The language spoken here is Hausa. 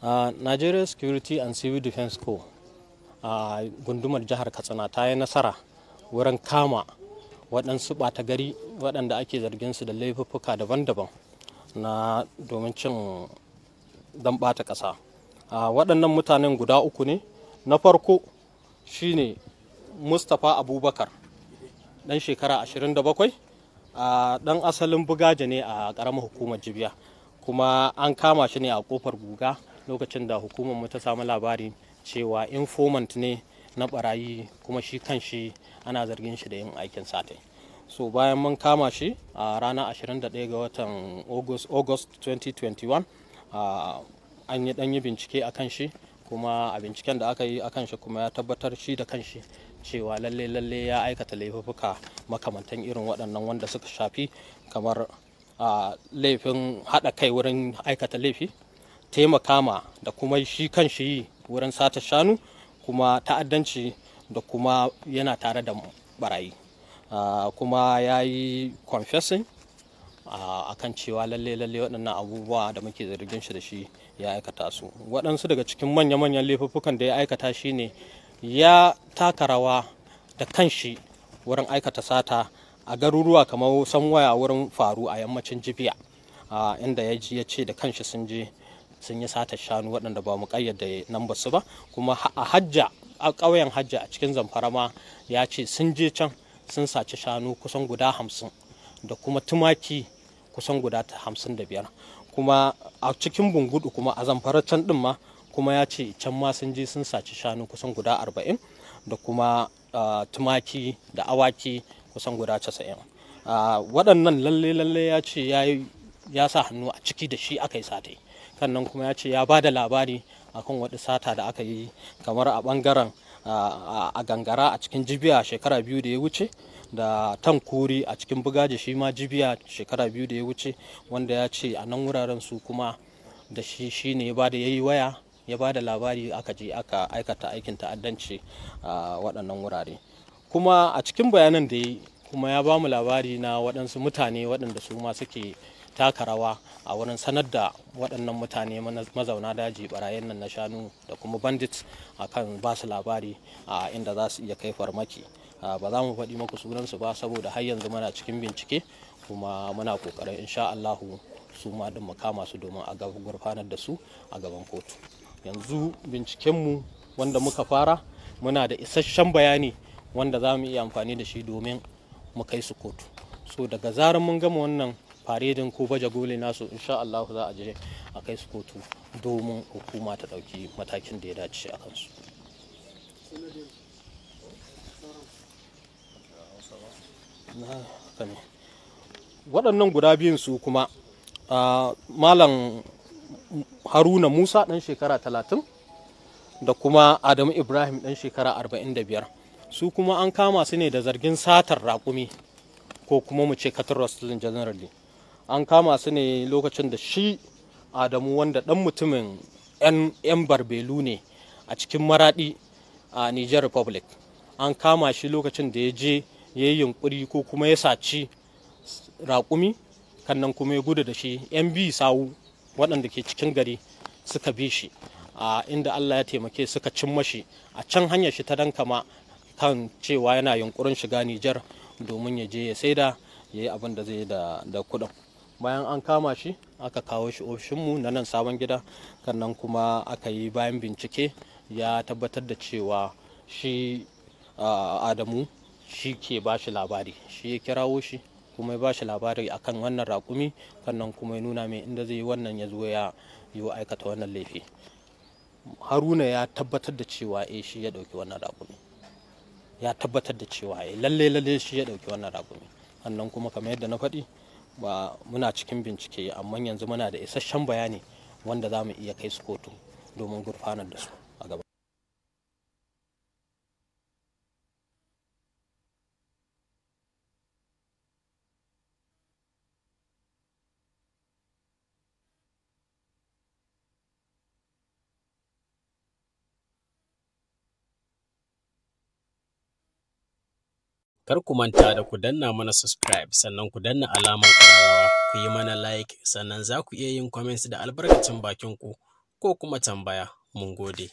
Nigeria Security and Civil Defense Corps a gundumar jihar Katsina ta yi nasara wurin kama waɗansu ɓata gari waɗanda ake zargin su da laifuffuka daban-daban na domin cin don ɓata ƙasa. Waɗannan mutanen guda uku ne. Na farko shine Mustapha Abubakar, ɗan shekara 27, ɗan asalin Bugaje ne a ƙaramar hukumar Jibiya, kuma an kama shi ne a ƙofar Guga lokacin da hukumar mu ta samu labari cewa informant ne na barayi, kuma shi kanshi ana zargin shi da yin aikin satai. So bayan mun kama shi a ranar 21 ga watan August 2021, an yi ɗanyi bincike a kan shi, kuma a binciken da aka yi a kan shi kuma ya tabbatar shi da kanshi cewa lalle ya aikata laifuka makamantan irin waɗannan wanda suka shafi kamar laifin haɗa kai wurin aikata laifi, taimaka ma da kuma shi kanshi yi wurin sata shanu, kuma ta'addanci, da kuma yana tare da barayi. Kuma ya yi confessing a kan cewa lalle waɗannan abubuwa da muke zargin shi da shi ya aikata su. Waɗansu daga cikin manya-manyan laifuffukan da ya aikata shi ne ya taka rawa da kanshi wurin aikata sata a garuruwa kamar Sanwaya wurin Faru a yammacin Jibiya, inda ya ce da kanshi sun yi sata shanu waɗanda ba mu ƙayyade nan ba su ba. Kuma a ƙauyen Hajja a cikin Zamfara ma ya ce sun je can sun saci shanu kusan guda 50 da kuma tumaki kusan guda 55. Kuma a cikin Bungudu kuma a Zamfara can ɗin ma kuma ya ce can ma sun je sun saci shanu kusan guda 40 da kuma tumaki da awaki kusan guda 90. Waɗannan lalle ya ce ya sa hannu a ciki da shi aka yi satai. Sannan kuma ya ce ya ba da labari akan wata sata da aka yi kamar a ɓangaren a Gangara a cikin Jibiya shekara 2 da ya wuce, da Tankuri a cikin Bugaje shi ma Jibiya shekara 2 da ya wuce, wanda ya ce a nan wuraren su kuma da shi ne ya yi waya ya ba da labari aka je aka aikata aikin ta'addanci a waɗannan wurare. Kuma a cikin bayanan da ya yi kuma ya ba mu labari na waɗansu mutane waɗanda su ma suke taka rawa a wurin sanar da waɗannan mutane mazauna daji barayin nan na shanu da kuma bandits akan ba su labari a inda za su iya kai farmaki. Ba za mu faɗi maku sunansu ba saboda har yanzu muna cikin bincike, kuma muna ƙoƙarin insha Allahu su ma din mu kama su domin a gurfanar da su a gaban kotu. Yanzu bincikenmu wanda muka fara, muna da isasshen bayani wanda za mu iya amfani da shi domin mu kai su kotu. So daga zarar mun gama wannan faredin ko baje gole nasu, insha Allah za a je a kai su kotu domin hukuma ta ɗauki matakin da ya dace a kansu. Waɗannan guda biyun su kuma Malam Haruna Musa ɗan shekara 30 da kuma Adamu Ibrahim ɗan shekara 45, su kuma an kama su ne da zargin satar raƙumi, ko kuma mu ce cattle rustling generally. An kama su ne lokacin da shi Adamu, wanda ɗan mutumin 'yan Barbelu ne a cikin Maraɗi a Niger Republic, an kama shi lokacin da ya je ya yi yunƙuri ko kuma ya saci raƙumi, kannan kuma ya gudu da shi. 'Yan bi sawu waɗanda ke cikin gari suka bi shi, inda Allah ya taimake suka cin mashi a can hanyar shi ta Dankama, kan cewa yana yunƙurin shiga Nijar domin ya je ya saida ya yi abin da zai da kuɗin. Bayan an kama shi aka kawo shi ofishinmu na nan Sabon Gida, kannan kuma aka yi bayan bincike ya tabbatar da cewa shi Adamu shi ke ba shi labari, shi ya kirawo shi kuma ya ba shi labari akan wannan raƙumi, kannan kuma ya nuna mai inda zai yi wannan ya zo ya yi aikata wannan laifi. Haruna ya tabbatar da cewa shi ya ɗauki wannan raƙumi, ya tabbatar da cewa lalle shi ya ɗauki wannan raƙumi. Sannan kuma kamar yadda na faɗi, ba muna cikin bincike, amma yanzu muna da isasshen bayani wanda za mu iya kai su kotu domin gurfanar da su a gaba. Kar ku manta da ku danna mana subscribe, sannan ku danna alamar ƙararrawa, ku yi mana like, sannan za ku iya yin comments da albarkacin bakin ku. ko kuma tambaya. Mun gode.